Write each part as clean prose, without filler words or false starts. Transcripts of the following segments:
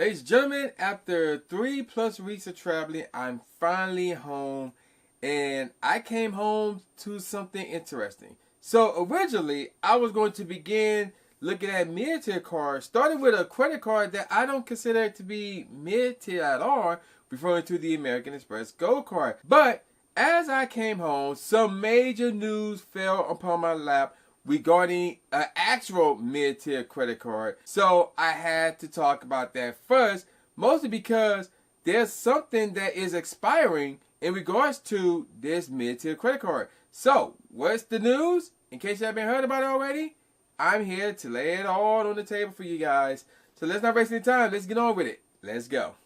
Ladies and gentlemen, after 3+ weeks of traveling, I'm finally home, and I came home to something interesting. So originally, I was going to begin looking at mid-tier cards, starting with a credit card that I don't consider to be mid-tier at all, referring to the American Express Gold Card. But as I came home, some major news fell upon my lap regarding an actual mid-tier credit card. So I had to talk about that first, mostly because there's something that is expiring in regards to this mid-tier credit card. So what's the news? In case you haven't heard about it already, I'm here to lay it all on the table for you guys. So let's not waste any time. Let's get on with it. Let's go.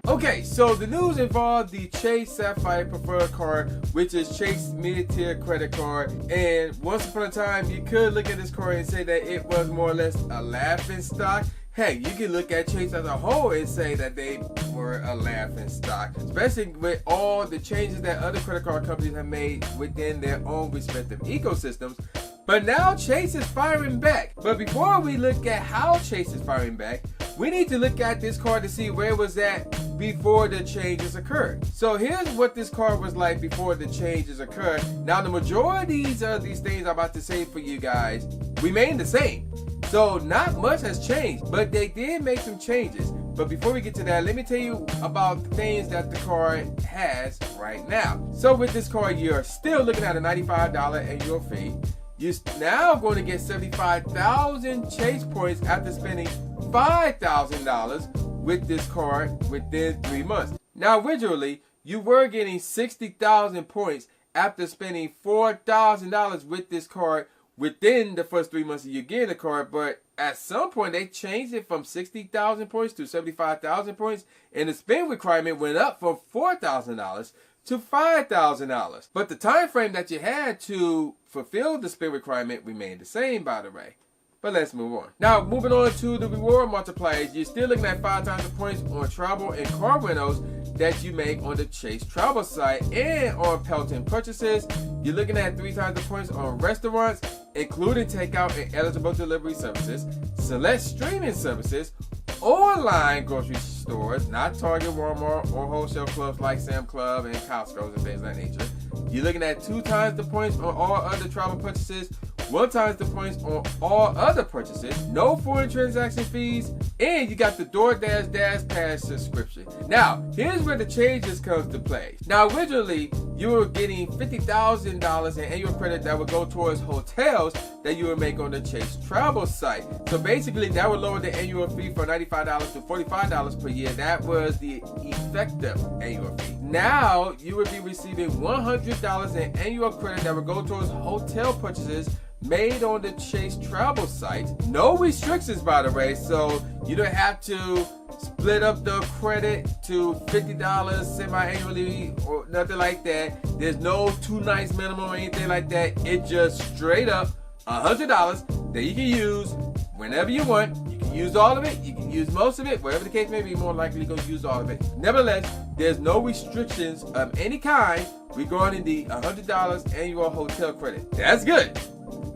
Okay, so the news involved the Chase Sapphire Preferred card, which is Chase mid-tier credit card. And once upon a time, you could look at this card and say that it was more or less a laughing stock. Hey, you can look at Chase as a whole and say that they were a laughing stock, especially with all the changes that other credit card companies have made within their own respective ecosystems. But now Chase is firing back. But before we look at how Chase is firing back, we need to look at this card to see where it was at before the changes occurred. So here's what this card was like before the changes occurred. Now the majorities of these things I'm about to say for you guys remain the same. So not much has changed, but they did make some changes. But before we get to that, let me tell you about the things that the card has right now. So with this card, you're still looking at a $95 annual fee. You're now going to get 75,000 Chase points after spending $5,000 with this card within 3 months. Now originally, you were getting 60,000 points after spending $4,000 with this card within the first 3 months of you getting the card, but at some point they changed it from 60,000 points to 75,000 points, and the spend requirement went up from $4,000 to $5,000. But the time frame that you had to fulfill the spend requirement remained the same, by the way. But let's move on. Now, moving on to the reward multipliers, you're still looking at 5 times the points on travel and car rentals that you make on the Chase travel site, and on Pelton purchases, you're looking at 3 times the points on restaurants, including takeout and eligible delivery services, select streaming services, online grocery stores, not Target, Walmart, or wholesale clubs like Sam Club and Costco and things of that nature. You're looking at 2 times the points on all other travel purchases, 1 times the points on all other purchases, no foreign transaction fees, and you got the DoorDash Dash Pass subscription. Now, here's where the changes come to play. Now, originally, you were getting $50,000 in annual credit that would go towards hotels that you would make on the Chase travel site. So basically, that would lower the annual fee from $95 to $45 per year. That was the effective annual fee. Now, you would be receiving $100 in annual credit that would go towards hotel purchases made on the Chase travel site. No restrictions, by the way, so you don't have to split up the credit to $50 semi-annually or nothing like that. There's no 2 nights minimum or anything like that. It just straight up $100 that you can use whenever you want. You can use all of it, you can use most of it, whatever the case may be, more likely going to use all of it. Nevertheless, there's no restrictions of any kind regarding the $100 annual hotel credit. That's good.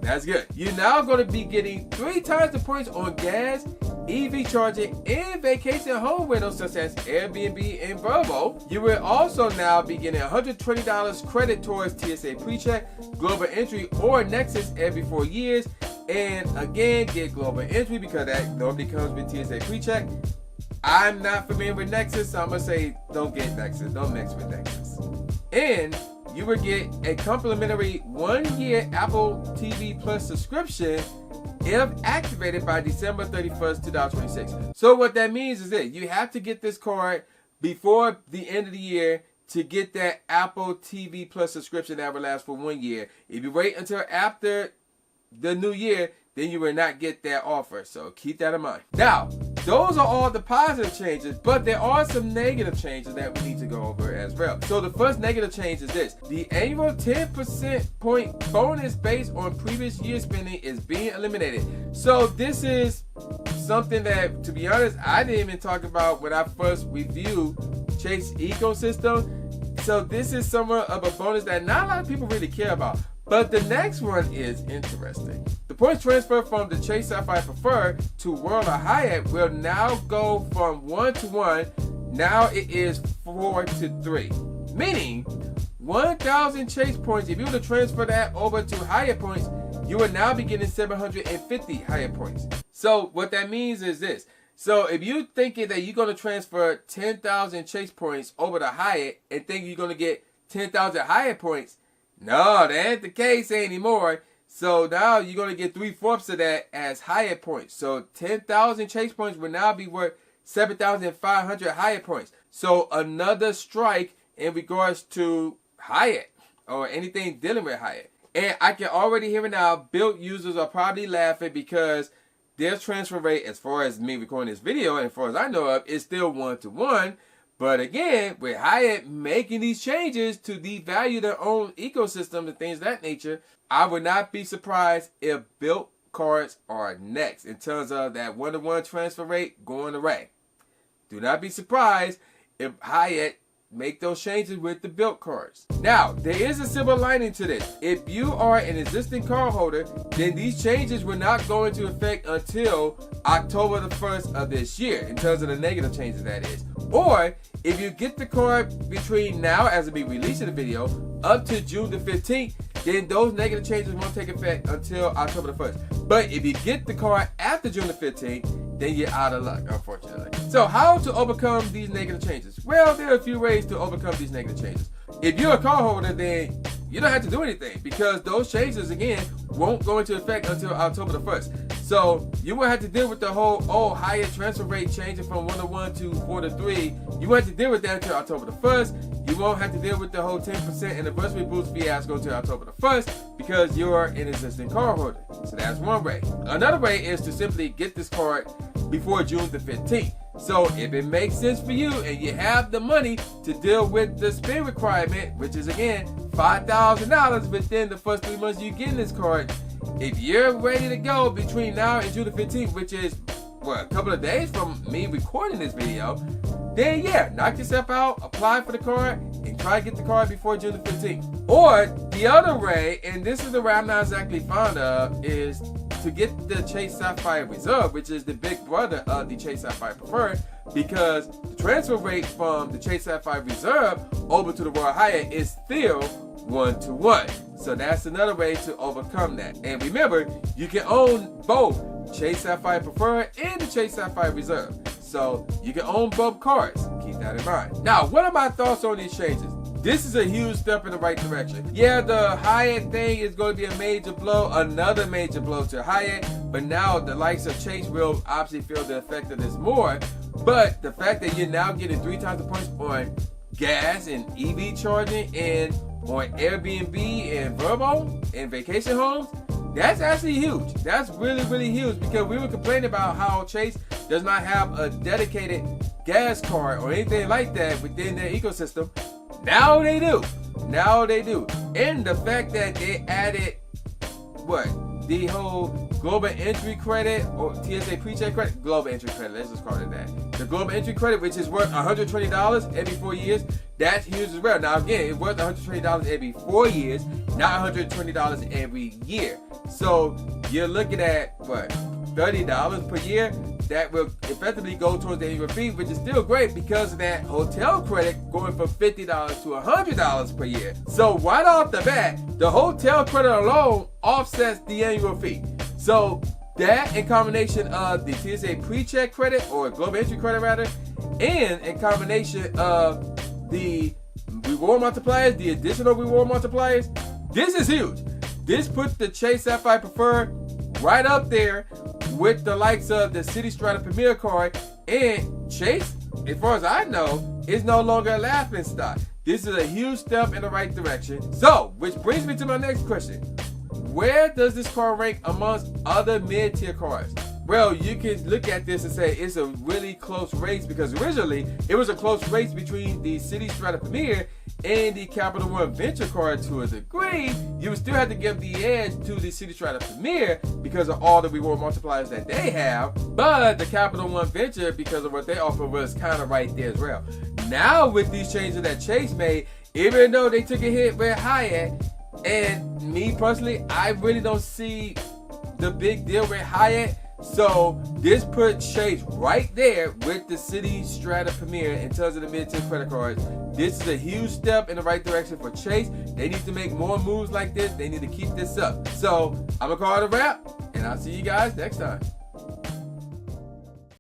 That's good. You're now going to be getting 3 times the points on gas, EV charging, and vacation home rentals such as Airbnb and Vrbo. You will also now be getting $120 credit towards TSA PreCheck, Global Entry, or Nexus every 4 years. And again, get Global Entry because that normally comes with TSA PreCheck. I'm not familiar with Nexus, so I'm going to say don't get Nexus. Don't mix with Nexus. And you will get a complimentary 1-year Apple TV Plus subscription if activated by December 31st, 2026. So what that means is that you have to get this card before the end of the year to get that Apple TV Plus subscription that will last for 1 year. If you wait until after the new year, then you will not get that offer. So keep that in mind. Now, those are all the positive changes, but there are some negative changes that we need to go over as well. So the first negative change is this. The annual 10% point bonus based on previous year spending is being eliminated. So this is something that, to be honest, I didn't even talk about when I first reviewed Chase ecosystem. So this is somewhat of a bonus that not a lot of people really care about. But the next one is interesting. The points transfer from the Chase Sapphire Preferred to World or Hyatt will now go from 1 to 1. Now it is 4 to 3. Meaning, 1,000 Chase points, if you were to transfer that over to Hyatt points, you will now be getting 750 Hyatt points. So what that means is this. So if you're thinking that you're going to transfer 10,000 Chase points over to Hyatt and think you're going to get 10,000 Hyatt points, no, that ain't the case anymore. So now you're going to get 3/4 of that as Hyatt points. So 10,000 Chase points will now be worth 7,500 Hyatt points. So another strike in regards to Hyatt or anything dealing with Hyatt. And I can already hear it now. Built users are probably laughing because their transfer rate, as far as me recording this video and as far as I know of, is still 1 to 1. But again, with Hyatt making these changes to devalue their own ecosystem and things of that nature, I would not be surprised if built cards are next in terms of that 1-to-1 transfer rate going away. Do not be surprised if Hyatt make those changes with the built cards. Now, there is a silver lining to this. If you are an existing card holder, then these changes will not go into effect until October the 1st of this year, in terms of the negative changes, that is. Or, if you get the card between now, as it be released in the video, up to June the 15th, then those negative changes won't take effect until October the 1st. But if you get the card after June the 15th, then you're out of luck, unfortunately. So how to overcome these negative changes? Well, there are a few ways to overcome these negative changes. If you're a card holder, then you don't have to do anything because those changes, again, won't go into effect until October the 1st. So you won't have to deal with the whole Hyatt transfer rate changing from 1-to-1 to 4-to-3. You won't have to deal with that until October the 1st. You won't have to deal with the whole 10% anniversary boost fiasco until October the 1st because you're an existing card holder. So that's one way. Another way is to simply get this card before June the 15th. So if it makes sense for you and you have the money to deal with the spend requirement, which is again $5,000 within the first 3 months you get this card, if you're ready to go between now and June the 15th, which is what, a couple of days from me recording this video, then yeah, knock yourself out, apply for the card, and try to get the card before June the 15th. Or the other way, and this is the way I'm not exactly fond of, is to get the Chase Sapphire Reserve, which is the big brother of the Chase Sapphire Preferred, because the transfer rate from the Chase Sapphire Reserve over to the Royal Hyatt is still 1-to-1. So that's another way to overcome that. And remember, you can own both Chase Sapphire Preferred and the Chase Sapphire Reserve. So you can own both cards. Keep that in mind. Now, what are my thoughts on these changes? This is a huge step in the right direction. Yeah, the Hyatt thing is going to be a major blow, another major blow to Hyatt, but now the likes of Chase will obviously feel the effect of this more. But the fact that you're now getting 3 times the points on gas and EV charging and on Airbnb and Verbo and vacation homes, that's actually huge. That's really, really huge because we were complaining about how Chase does not have a dedicated gas card or anything like that within their ecosystem. Now they do. Now they do. And the fact that they added, what? The whole global entry credit or TSA pre-check credit? Global entry credit, let's just call it that. The global entry credit, which is worth $120 every 4 years, that's huge as well. Now again, it's worth $120 every 4 years, not $120 every year. So you're looking at, what, $30 per year? That will effectively go towards the annual fee, which is still great because of that hotel credit going from $50 to $100 per year. So right off the bat, the hotel credit alone offsets the annual fee. So that in combination of the TSA pre-check credit or global entry credit rather, and in combination of the reward multipliers, the additional reward multipliers, this is huge. This puts the Chase Sapphire Preferred right up there with the likes of the City Strata Premier card, and Chase, as far as I know, is no longer a laughing stock. This is a huge step in the right direction. So, which brings me to my next question. Where does this card rank amongst other mid-tier cards? Well, you can look at this and say it's a really close race because originally it was a close race between the City Strata Premier and the Capital One Venture card to a degree. You would still have to give the edge to the City Strata Premier because of all the reward multipliers that they have, but the Capital One Venture, because of what they offer, was kind of right there as well. Now with these changes that Chase made, even though they took a hit with Hyatt, and me personally, I really don't see the big deal with Hyatt. So this put Chase right there with the City Strata Premier in terms of the mid-tier credit cards. This is a huge step in the right direction for Chase. They need to make more moves like this. They need to keep this up. So I'm gonna call it a wrap, and I'll see you guys next time.